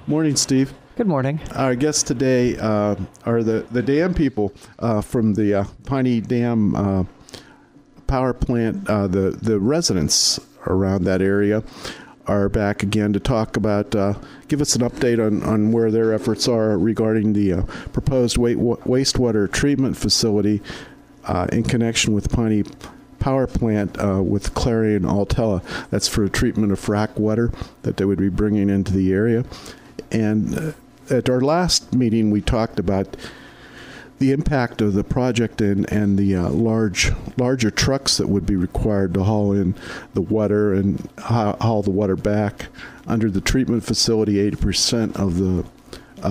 Morning, Steve. Good morning. Our guests today are the dam people from the Piney Dam Power Plant. The residents around that area are back again to talk about, give us an update on where their efforts are regarding the proposed wastewater treatment facility in connection with Piney Power Plant with Clarion County. That's for treatment of frack water that they would be bringing into the area. And at our last meeting, we talked about the impact of the project and the larger trucks that would be required to haul in the water and haul the water back. Under the treatment facility, 80% of the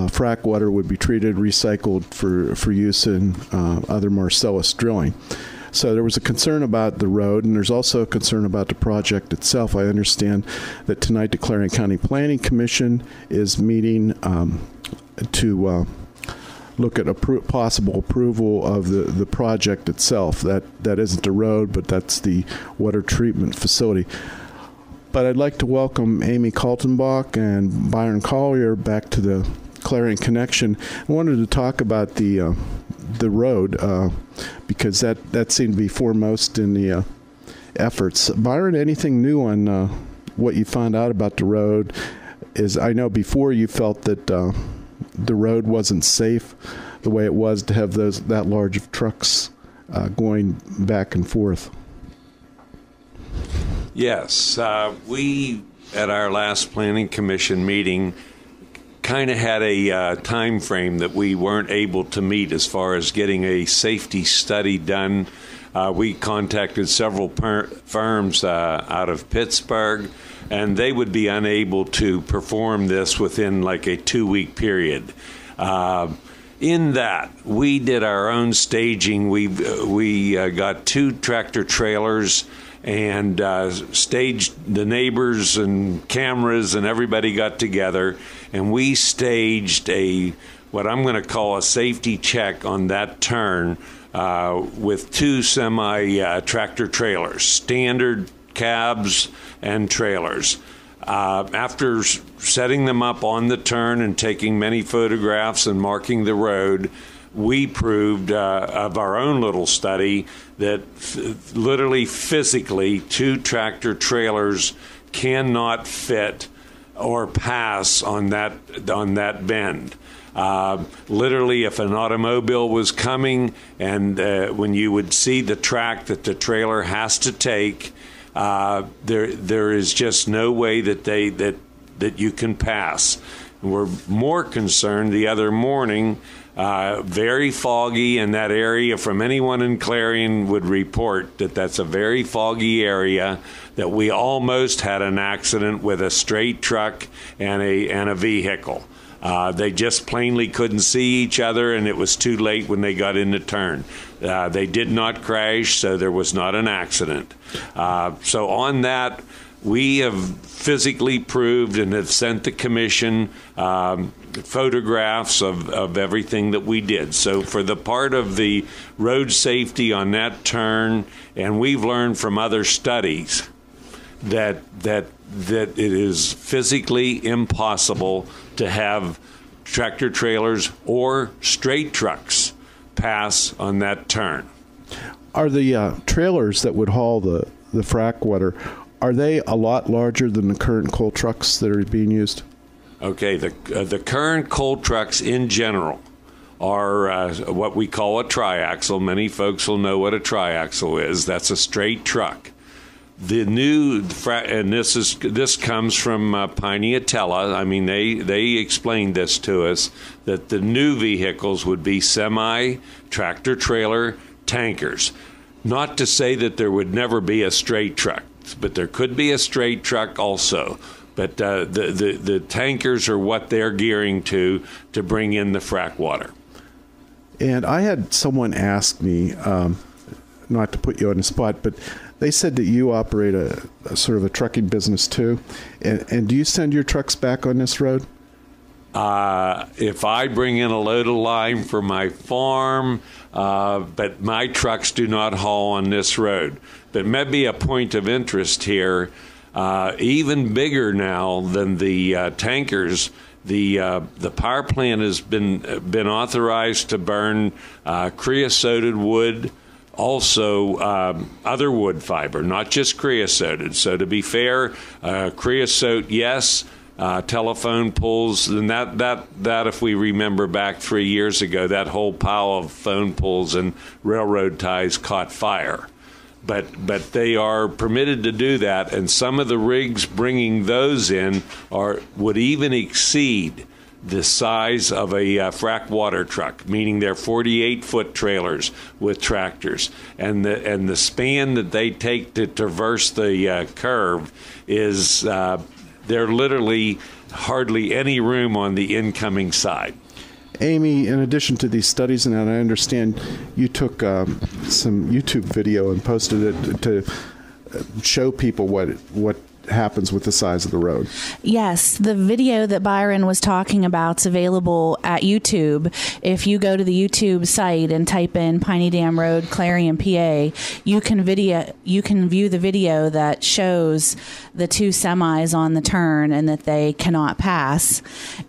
frack water would be treated, recycled for use in other Marcellus drilling. So there was a concern about the road, and there's also a concern about the project itself. I understand that tonight the Clarion County Planning Commission is meeting to look at possible approval of the project itself. That isn't the road, but that's the water treatment facility. But I'd like to welcome Amy Kaltenbach and Byron Collier back to the Clarion Connection. I wanted to talk about the road because that seemed to be foremost in the efforts. Byron, anything new on what you found out about the road? I know before you felt that the road wasn't safe the way it was to have that large of trucks going back and forth. Yes, we at our last Planning Commission meeting kind of had a time frame that we weren't able to meet as far as getting a safety study done. We contacted several firms out of Pittsburgh, and they would be unable to perform this within like a 2-week period. In that, we did our own staging. We got 2 tractor trailers and staged the neighbors and cameras, and everybody got together, and we staged what I'm going to call a safety check on that turn with 2 semi-tractor trailers, standard cabs and trailers. After setting them up on the turn and taking many photographs and marking the road, we proved of our own little study that literally physically 2 tractor trailers cannot fit or pass on that bend. Literally, if an automobile was coming and when you would see the track that the trailer has to take, there is just no way that you can pass. We're more concerned the other morning, very foggy in that area. From anyone in Clarion would report that that's a very foggy area, that we almost had an accident with a straight truck and a vehicle. They just plainly couldn't see each other, and it was too late when they got in the turn. They did not crash, so there was not an accident. So on that, we have physically proved and have sent the commission photographs of everything that we did. So for the part of the road safety on that turn, and we've learned from other studies that it is physically impossible to have tractor trailers or straight trucks pass on that turn. Are the trailers that would haul the frack water, are they a lot larger than the current coal trucks that are being used? Okay, the current coal trucks in general are what we call a triaxle. Many folks will know what a triaxle is. That's a straight truck. The new, and this comes from Piney Township. I mean, they explained this to us, that the new vehicles would be semi, tractor trailer, tankers. Not to say that there would never be a straight truck, but there could be a straight truck also. But the tankers are what they're gearing to bring in the frack water. And I had someone ask me, not to put you on the spot, but they said that you operate a sort of a trucking business too. And do you send your trucks back on this road? If I bring in a load of lime for my farm, but my trucks do not haul on this road. But maybe a point of interest here, even bigger now than the tankers, The power plant has been authorized to burn creosoted wood, also other wood fiber, not just creosoted. So to be fair, creosote, yes. Telephone poles, and that if we remember back 3 years ago, that whole pile of phone poles and railroad ties caught fire. But they are permitted to do that, and some of the rigs bringing those in would even exceed the size of a frack water truck, meaning they're 48-foot trailers with tractors, and the span that they take to traverse the curve is there literally hardly any room on the incoming side. Amy, in addition to these studies, and I understand you took some YouTube video and posted it to show people what happens with the size of the road. Yes, the video that Byron was talking about is available at YouTube. If you go to the YouTube site and type in Piney Dam Road, Clarion, PA, you can view the video that shows the two semis on the turn and that they cannot pass.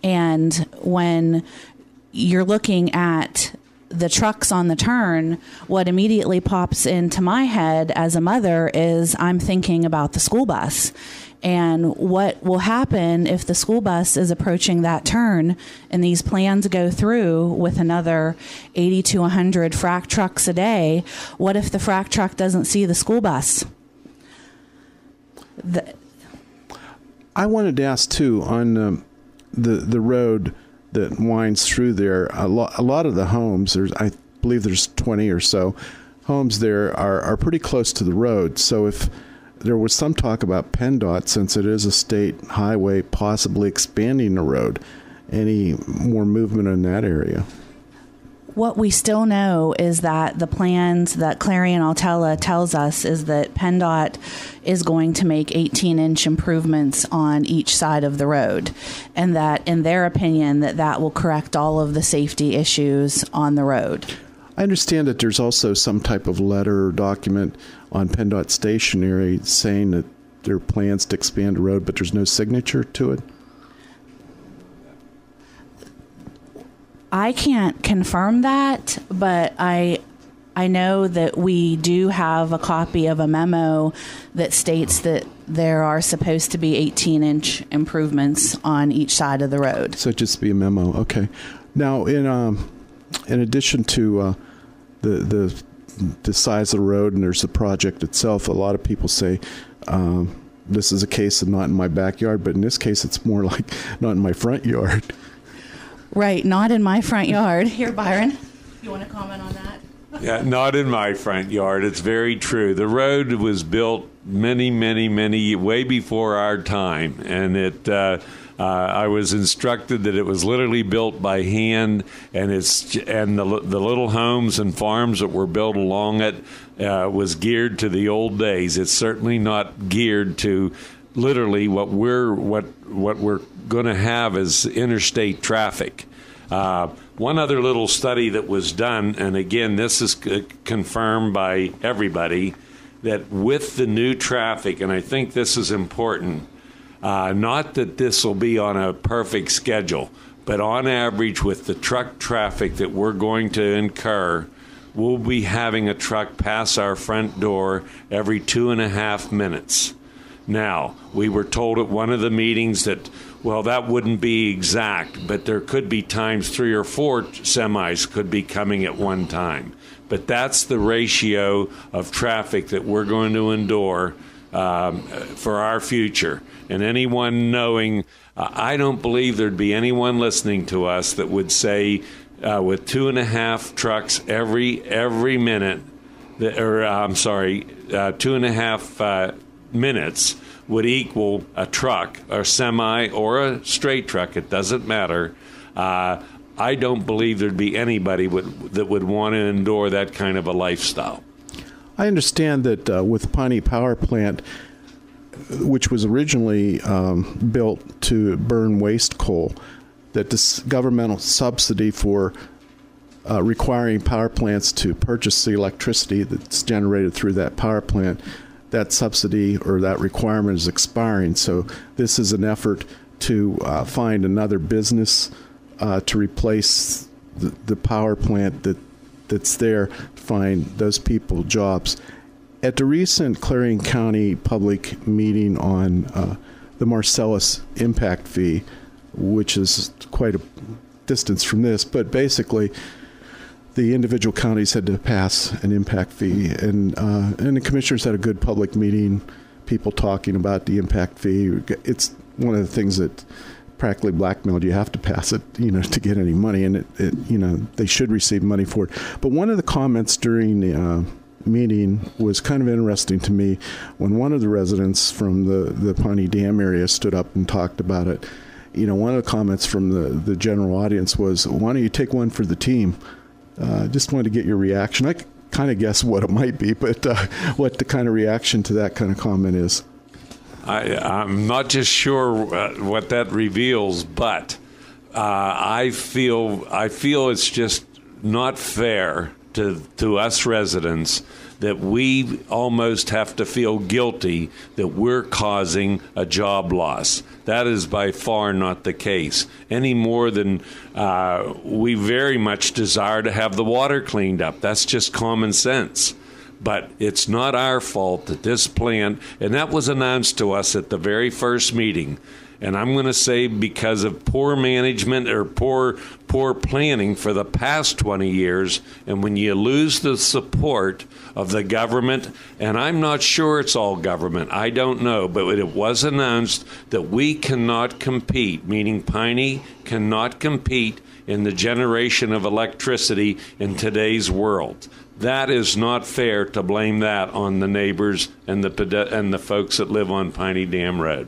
And when you're looking at the trucks on the turn, what immediately pops into my head as a mother is I'm thinking about the school bus and what will happen if the school bus is approaching that turn and these plans go through with another 80 to 100 frack trucks a day. What if the frack truck doesn't see the school bus? I wanted to ask too on the road that winds through there. A lot of the homes, I believe there's 20 or so homes there, are pretty close to the road. So if there was some talk about PennDOT, since it is a state highway, possibly expanding the road, any more movement in that area? What we still know is that the plans that Clarion Altella tells us is that PennDOT is going to make 18-inch improvements on each side of the road, and that, in their opinion, that will correct all of the safety issues on the road. I understand that there's also some type of letter or document on PennDOT stationery saying that there are plans to expand the road, but there's no signature to it. I can't confirm that, but I know that we do have a copy of a memo that states that there are supposed to be 18-inch improvements on each side of the road. So just be a memo, okay. Now, in addition to the size of the road, and there's the project itself, a lot of people say this is a case of not in my backyard, but in this case, it's more like not in my front yard. Right, not in my front yard. Here, Byron, you want to comment on that? Yeah, not in my front yard. It's very true. The road was built many, way before our time, and I was instructed that it was literally built by hand, and the little homes and farms that were built along it was geared to the old days. It's certainly not geared to literally what we're going to have is interstate traffic. One other little study that was done, and again, this is confirmed by everybody, that with the new traffic, and I think this is important, not that this will be on a perfect schedule, but on average with the truck traffic that we're going to incur, we'll be having a truck pass our front door every 2.5 minutes. Now, we were told at one of the meetings that, well, that wouldn't be exact, but there could be times 3 or 4 semis could be coming at one time. But that's the ratio of traffic that we're going to endure for our future. And anyone knowing, I don't believe there'd be anyone listening to us that would say with 2.5 trucks every minute, 2.5 minutes would equal a truck, a semi, or a straight truck. It doesn't matter. I don't believe there'd be anybody that would want to endure that kind of a lifestyle. I understand that with Piney Power Plant, which was originally built to burn waste coal, that this governmental subsidy for requiring power plants to purchase the electricity that's generated through that power plant, that subsidy or that requirement is expiring. So this is an effort to find another business to replace the power plant that's there, to find those people jobs. At the recent Clarion County public meeting on the Marcellus impact fee, which is quite a distance from this, but basically the individual counties had to pass an impact fee, and the commissioners had a good public meeting, people talking about the impact fee. It's one of the things that practically blackmailed. You have to pass it, to get any money, and they should receive money for it. But one of the comments during the meeting was kind of interesting to me when one of the residents from the Piney Dam area stood up and talked about it. One of the comments from the general audience was, "Why don't you take one for the team?" Just wanted to get your reaction. I kind of guess what it might be, but what the kind of reaction to that kind of comment is. I'm not just sure what that reveals, but I feel it's just not fair to us residents that we almost have to feel guilty that we're causing a job loss. That is by far not the case, any more than we very much desire to have the water cleaned up. That's just common sense. But it's not our fault that this plant, and that was announced to us at the very first meeting, and I'm going to say because of poor management or poor planning for the past 20 years, and when you lose the support of the government, and I'm not sure it's all government, I don't know, but it was announced that we cannot compete, meaning Piney cannot compete in the generation of electricity in today's world. That is not fair to blame that on the neighbors and the folks that live on Piney Dam Road.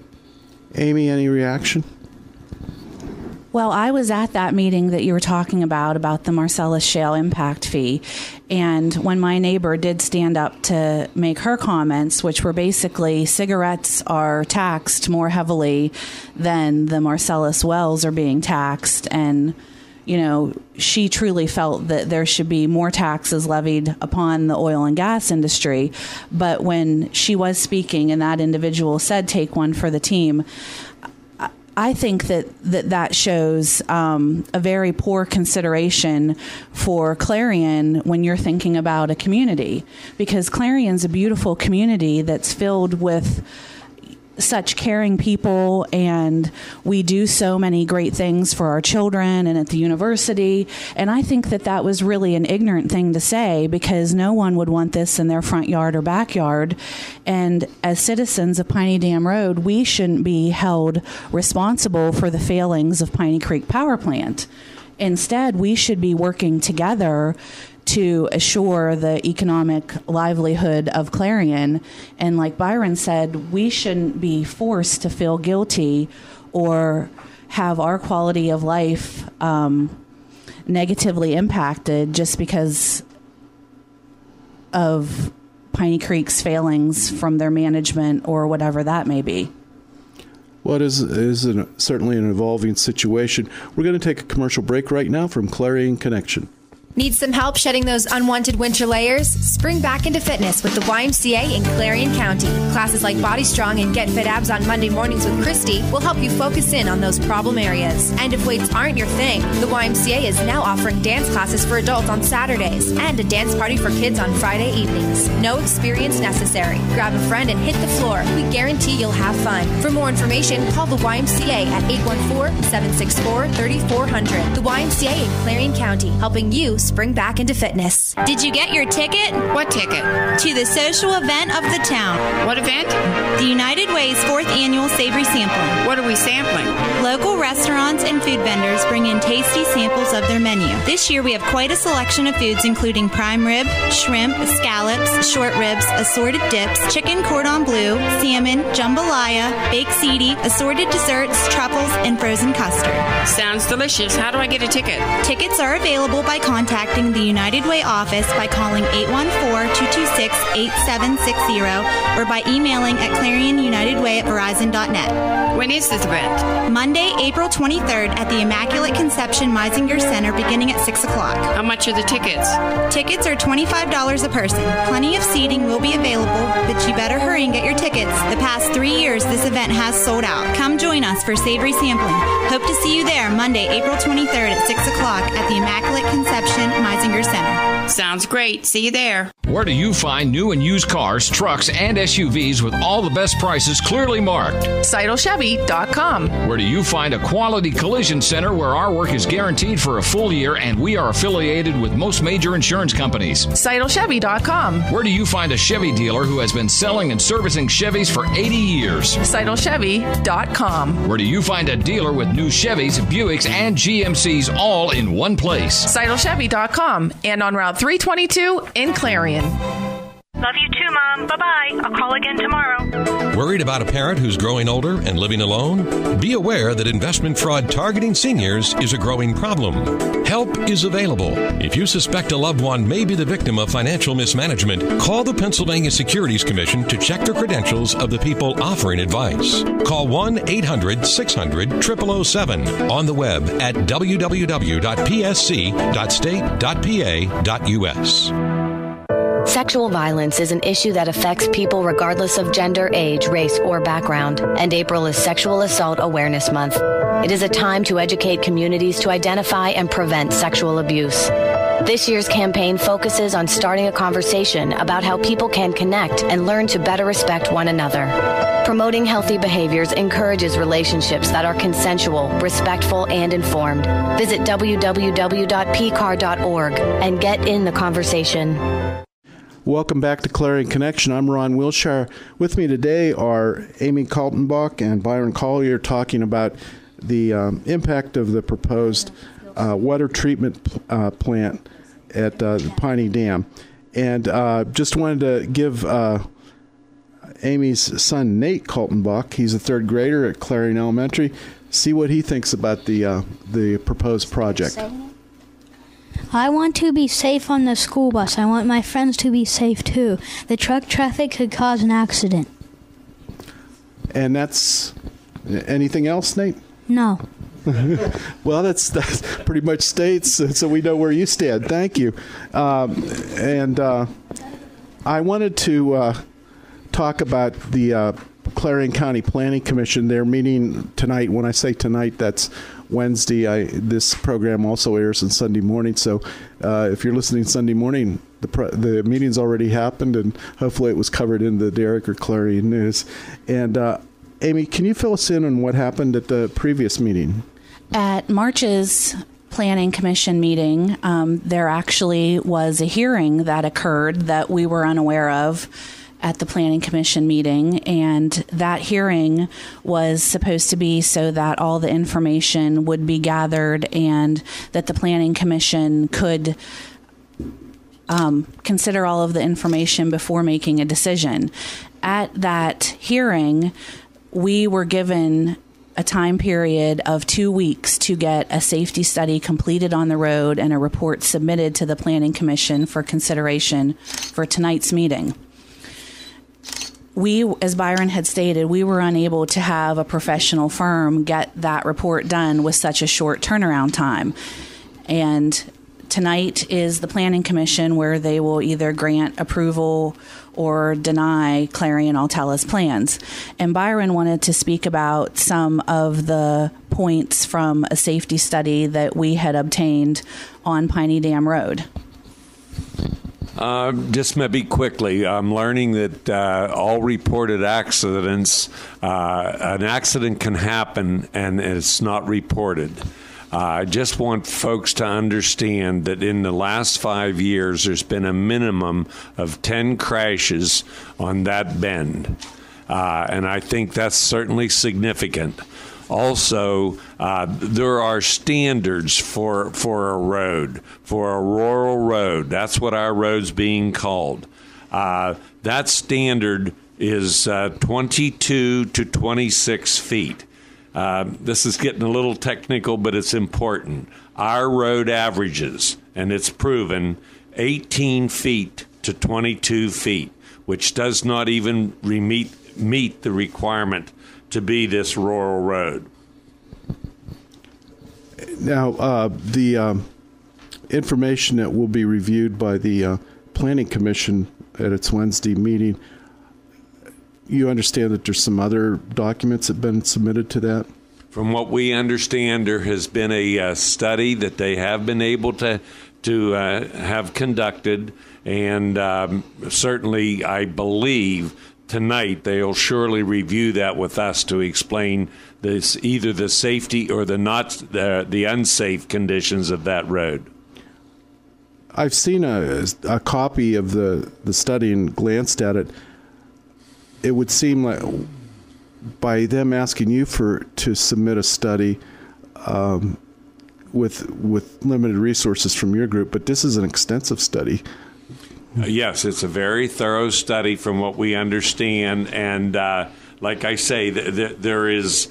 Amy, any reaction? Well, I was at that meeting that you were talking about the Marcellus shale impact fee. And when my neighbor did stand up to make her comments, which were basically cigarettes are taxed more heavily than the Marcellus wells are being taxed, and she truly felt that there should be more taxes levied upon the oil and gas industry. But when she was speaking and that individual said, take one for the team, I think that shows a very poor consideration for Clarion when you're thinking about a community, because Clarion's a beautiful community that's filled with such caring people, and we do so many great things for our children and at the university. And I think that was really an ignorant thing to say, because no one would want this in their front yard or backyard. And as citizens of Piney Dam Road, we shouldn't be held responsible for the failings of Piney Creek Power Plant. Instead, we should be working together to assure the economic livelihood of Clarion. And like Byron said, we shouldn't be forced to feel guilty or have our quality of life negatively impacted just because of Piney Creek's failings from their management or whatever that may be. Well, it is certainly an evolving situation. We're going to take a commercial break right now from Clarion Connection. Need some help shedding those unwanted winter layers? Spring back into fitness with the YMCA in Clarion County. Classes like Body Strong and Get Fit Abs on Monday mornings with Christy will help you focus in on those problem areas. And if weights aren't your thing, the YMCA is now offering dance classes for adults on Saturdays and a dance party for kids on Friday evenings. No experience necessary. Grab a friend and hit the floor. We guarantee you'll have fun. For more information, call the YMCA at 814-764-3400. The YMCA in Clarion County, helping you spring back into fitness. Did you get your ticket? What ticket? To the social event of the town. What event? The United Way's 4th Annual Savory Sampling. What are we sampling? Local restaurants and food vendors bring in tasty samples of their menu. This year we have quite a selection of foods including prime rib, shrimp, scallops, short ribs, assorted dips, chicken cordon bleu, salmon, jambalaya, baked ziti, assorted desserts, truffles, and frozen custard. Sounds delicious. How do I get a ticket? Tickets are available by contacting the United Way office by calling 814-226-8760 or by emailing at clarionunitedway@verizon.net. When is this event? Monday, April 23rd at the Immaculate Conception Meisinger Center beginning at 6 o'clock. How much are the tickets? Tickets are $25 a person. Plenty of seating will be available, but you better hurry and get your tickets. The past 3 years, this event has sold out. Come join us for savory sampling. Hope to see you there Monday, April 23rd at 6 o'clock at the Immaculate Conception Meisinger Center. Sounds great. See you there. Where do you find new and used cars, trucks, and SUVs with all the best prices clearly marked? SeidelChevy.com. Where do you find a quality collision center where our work is guaranteed for a full year and we are affiliated with most major insurance companies? SeidelChevy.com. Where do you find a Chevy dealer who has been selling and servicing Chevys for 80 years? SeidelChevy.com. Where do you find a dealer with new Chevys, Buicks, and GMCs all in one place? SeidelChevy.com and on Route 322 in Clarion. Love you too, Mom. Bye-bye. I'll call again tomorrow. Worried about a parent who's growing older and living alone? Be aware that investment fraud targeting seniors is a growing problem. Help is available. If you suspect a loved one may be the victim of financial mismanagement, call the Pennsylvania Securities Commission to check the credentials of the people offering advice. Call 1-800-600-0007 on the web at www.psc.state.pa.us. Sexual violence is an issue that affects people regardless of gender, age, race, or background, and April is Sexual Assault Awareness Month. It is a time to educate communities to identify and prevent sexual abuse. This year's campaign focuses on starting a conversation about how people can connect and learn to better respect one another. Promoting healthy behaviors encourages relationships that are consensual, respectful, and informed. Visit www.pcar.org and get in the conversation. Welcome back to Clarion Connection. I'm Ron Wilshire. With me today are Amy Kaltenbach and Byron Collier talking about the impact of the proposed water treatment plant at the Piney Dam. And just wanted to give Amy's son, Nate Kaltenbach, he's a third grader at Clarion Elementary, see what he thinks about the proposed project. I want to be safe on the school bus. I want my friends to be safe too. The truck traffic could cause an accident. And that's anything else, Nate? No. Well, that's pretty much states, so we know where you stand. Thank you. And I wanted to talk about the Clarion County Planning Commission. They're meeting tonight. When I say tonight, that's Wednesday. This program also airs on Sunday morning, so if you're listening Sunday morning, the meeting's already happened, and hopefully it was covered in the Derrick or Clarion News. And Amy, can you fill us in on what happened at the previous meeting? At March's Planning Commission meeting, there actually was a hearing that occurred that we were unaware of at the Planning Commission meeting, and that hearing was supposed to be so that all the information would be gathered and that the Planning Commission could consider all of the information before making a decision. At that hearing, we were given a time period of 2 weeks to get a safety study completed on the road and a report submitted to the Planning Commission for consideration for tonight's meeting. We, as Byron had stated, we were unable to have a professional firm get that report done with such a short turnaround time. And tonight is the Planning Commission, where they will either grant approval or deny Clarion Altella's plans. And Byron wanted to speak about some of the points from a safety study that we had obtained on Piney Dam Road. Just maybe quickly, I'm learning that all reported accidents, an accident can happen and it's not reported. I just want folks to understand that in the last 5 years, there's been a minimum of 10 crashes on that bend. And I think that's certainly significant. Also, there are standards for a road, for a rural road. That's what our road's being called. That standard is 22 to 26 feet. This is getting a little technical, but it's important. Our road averages, and it's proven, 18 feet to 22 feet, which does not even meet the requirement to be this rural road. Now, the information that will be reviewed by the Planning Commission at its Wednesday meeting, you understand that there's some other documents that have been submitted to that? From what we understand, there has been a study that they have been able to have conducted, and certainly, I believe, tonight they'll surely review that with us to explain this, either the safety or the unsafe conditions of that road. I've seen a copy of the study and glanced at it. It would seem like by them asking you to submit a study with limited resources from your group, but this is an extensive study. Yes, it's a very thorough study from what we understand, and like I say, there's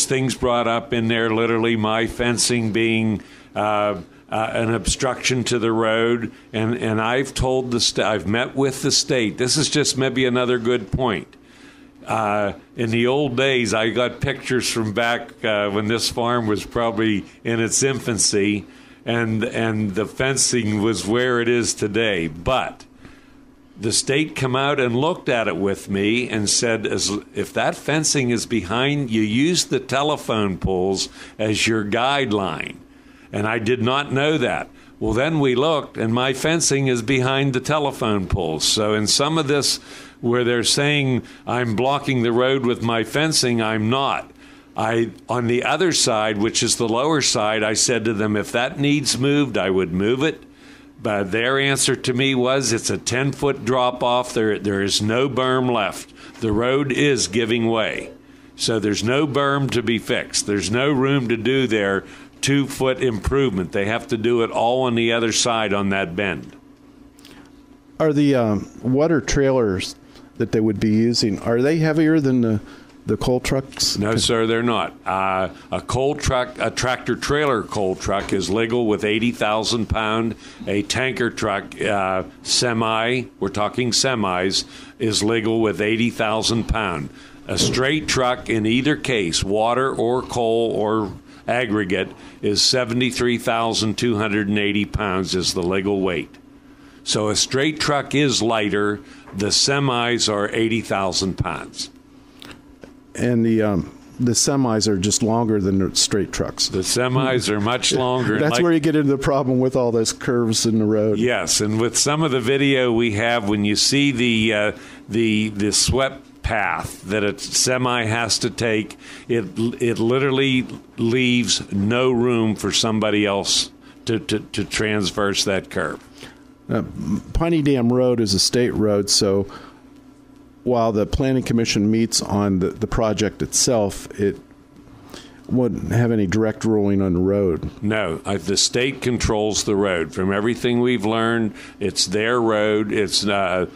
things brought up in there. Literally, my fencing being an obstruction to the road, and I've told I've met with the state. This is just maybe another good point. In the old days, I got pictures from back when this farm was probably in its infancy, and the fencing was where it is today. But the state come out and looked at it with me and said, if that fencing is behind, you use the telephone poles as your guideline. And I did not know that. Well, then we looked, and my fencing is behind the telephone poles. So in some of this, where they're saying I'm blocking the road with my fencing, I'm not. On the other side, which is the lower side, I said to them, if that needs moved, I would move it. But their answer to me was, it's a 10-foot drop off. There is no berm left. The road is giving way. So there's no berm to be fixed. There's no room to do their 2-foot improvement. They have to do it all on the other side on that bend. Are the water trailers that they would be using, are they heavier than the coal trucks? No, sir, they're not. A coal truck, a tractor trailer coal truck is legal with 80,000 pound. A tanker truck, semi, we're talking semis, is legal with 80,000 pound. A straight truck in either case, water or coal or aggregate, is 73,280 pounds is the legal weight. So a straight truck is lighter. The semis are 80,000 pounds. And the semis are just longer than the straight trucks. The semis are much longer. That's where you get into the problem with all those curves in the road. Yes, and with some of the video we have, when you see the swept path that a semi has to take, it literally leaves no room for somebody else to transverse that curve. Piney Dam Road is a state road, so while the Planning Commission meets on the project itself, it wouldn't have any direct ruling on the road. No, the state controls the road. From everything we've learned, it's their road. It's the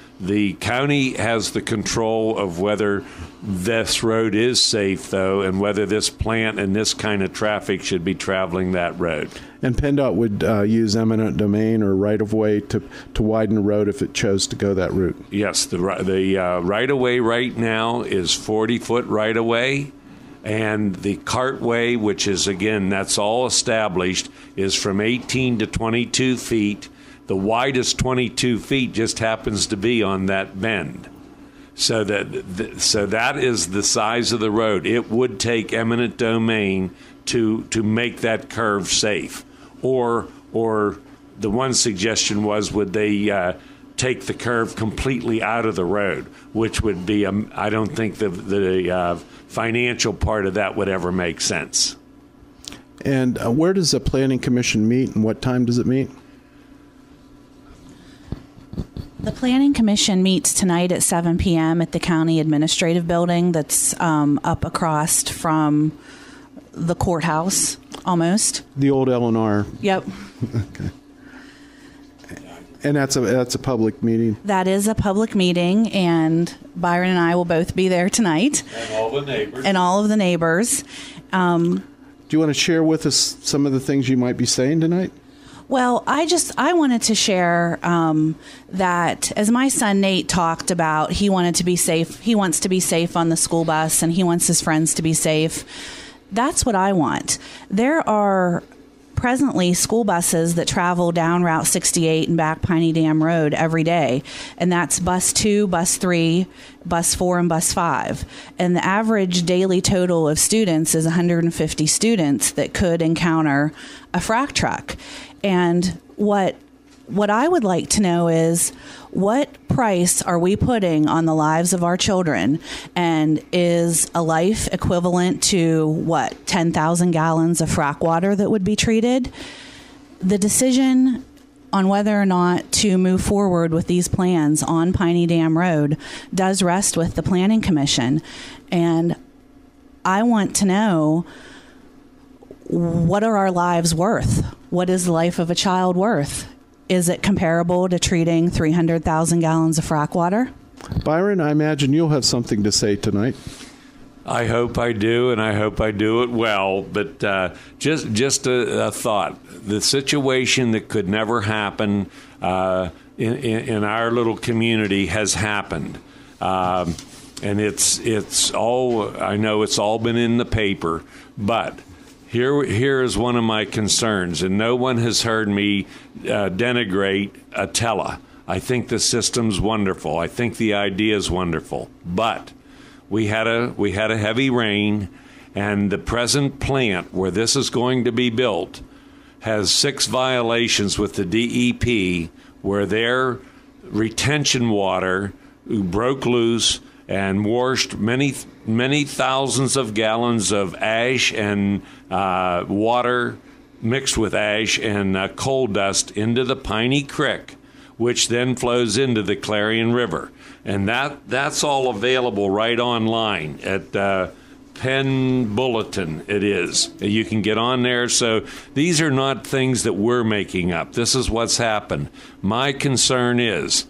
county has the control of whether this road is safe, though, and whether this plant and this kind of traffic should be traveling that road. And PennDOT would use eminent domain or right-of-way to widen the road if it chose to go that route? Yes, the right-of-way right now is 40-foot right-of-way, and the cartway, which is, again, that's all established, is from 18 to 22 feet. The widest 22 feet just happens to be on that bend. So that is the size of the road. It would take eminent domain to make that curve safe. Or the one suggestion was, would they take the curve completely out of the road, which would be, I don't think the financial part of that would ever make sense. And where does the Planning Commission meet, and what time does it meet? The Planning Commission meets tonight at 7 p.m. at the County Administrative Building that's up across from the courthouse, almost. The old L&R. Yep. Okay. And that's a public meeting? That is a public meeting, and Byron and I will both be there tonight. And all the neighbors. And all of the neighbors. Do you want to share with us some of the things you might be saying tonight? Well, I wanted to share that as my son Nate talked about, he wanted to be safe. He wants to be safe on the school bus, and he wants his friends to be safe. That's what I want. There are presently school buses that travel down Route 68 and back Piney Dam Road every day, and that's bus 2, bus 3, bus 4, and bus 5. And the average daily total of students is 150 students that could encounter a frack truck. And what I would like to know is, what price are we putting on the lives of our children? And is a life equivalent to 10,000 gallons of frack water that would be treated? The decision on whether or not to move forward with these plans on Piney Dam Road does rest with the Planning Commission. And I want to know, what are our lives worth? What is the life of a child worth? Is it comparable to treating 300,000 gallons of frack water? Byron, I imagine you'll have something to say tonight. I hope I do, and I hope I do it well. But just a thought. The situation that could never happen in our little community has happened. And it's all, I know it's all been in the paper, but here is one of my concerns, and no one has heard me denigrate Atella. I think the system's wonderful. I think the idea is wonderful. But we had a heavy rain, and the present plant where this is going to be built has 6 violations with the DEP, where their retention water broke loose and washed many thousands of gallons of ash and water mixed with ash and coal dust into the Piney Creek, which then flows into the Clarion River. And that's all available right online at Penn Bulletin. It is. You can get on there. So these are not things that we're making up. This is what's happened. My concern is,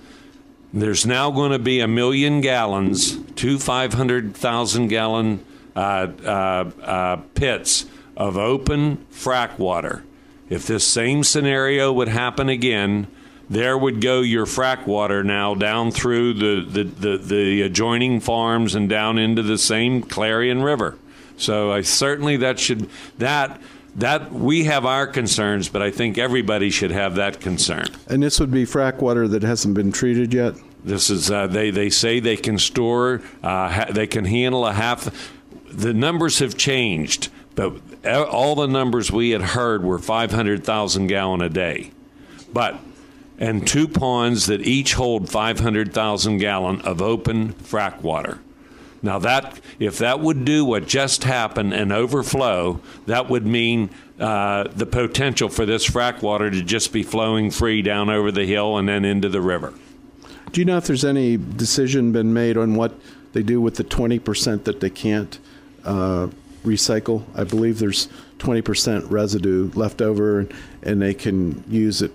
there's now going to be 1 million gallons, 2 500,000 gallon pits of open frack water. If this same scenario would happen again, there would go your frack water now down through the adjoining farms and down into the same Clarion River. So I certainly that we have our concerns, but I think everybody should have that concern. And this would be frack water that hasn't been treated yet? This is they say they can store, they can handle a half. The numbers have changed, but all the numbers we had heard were 500,000 gallon a day. And 2 ponds that each hold 500,000 gallon of open frack water. Now if that would do what just happened and overflow, that would mean the potential for this frack water to just be flowing free down over the hill and then into the river. Do you know if there's any decision been made on what they do with the 20% that they can't recycle? I believe there's 20% residue left over, and they can use it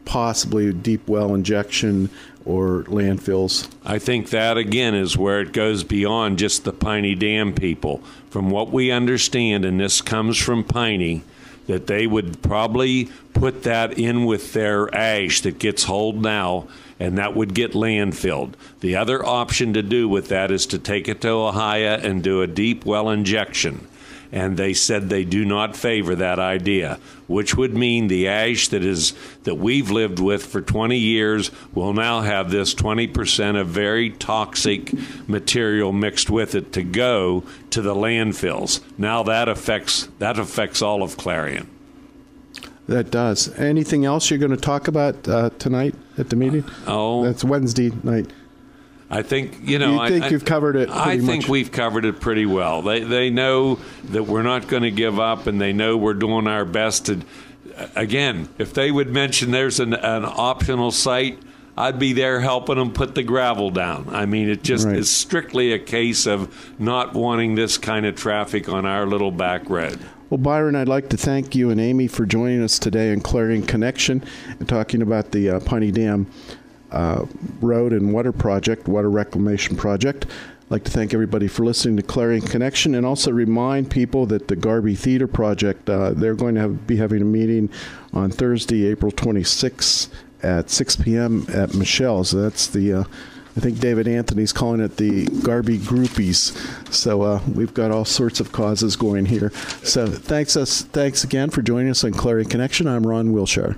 possibly deep well injection or landfills. I think that, again, is where it goes beyond just the Piney Dam people. From what we understand, and this comes from Piney, that they would probably put that in with their ash that gets hauled now, and that would get landfilled. The other option to do with that is to take it to Ohio and do a deep well injection. And they said they do not favor that idea, which would mean the ash that we've lived with for 20 years will now have this 20% of very toxic material mixed with it to go to the landfills. Now that affects all of Clarion. That does. Anything else you're going to talk about tonight at the meeting? That's Wednesday night. I think, I think you've covered it pretty much. I think we've covered it pretty well. They know that we're not going to give up, and they know we're doing our best to, again, if they would mention there's an optional site, I'd be there helping them put the gravel down. I mean, it just is strictly a case of not wanting this kind of traffic on our little back road. Well, Byron, I'd like to thank you and Amy for joining us today in Clarion Connection and talking about the Piney Dam Road and water reclamation project. like to thank everybody for listening to Clarion Connection, and also remind people that the Garby Theater Project, they're going to be having a meeting on Thursday, April 26th at 6 p.m. at Michelle's. That's the I think David Anthony's calling it the Garby Groupies. So we've got all sorts of causes going here. So thanks again for joining us on Clarion Connection. I'm Ron Wilshire.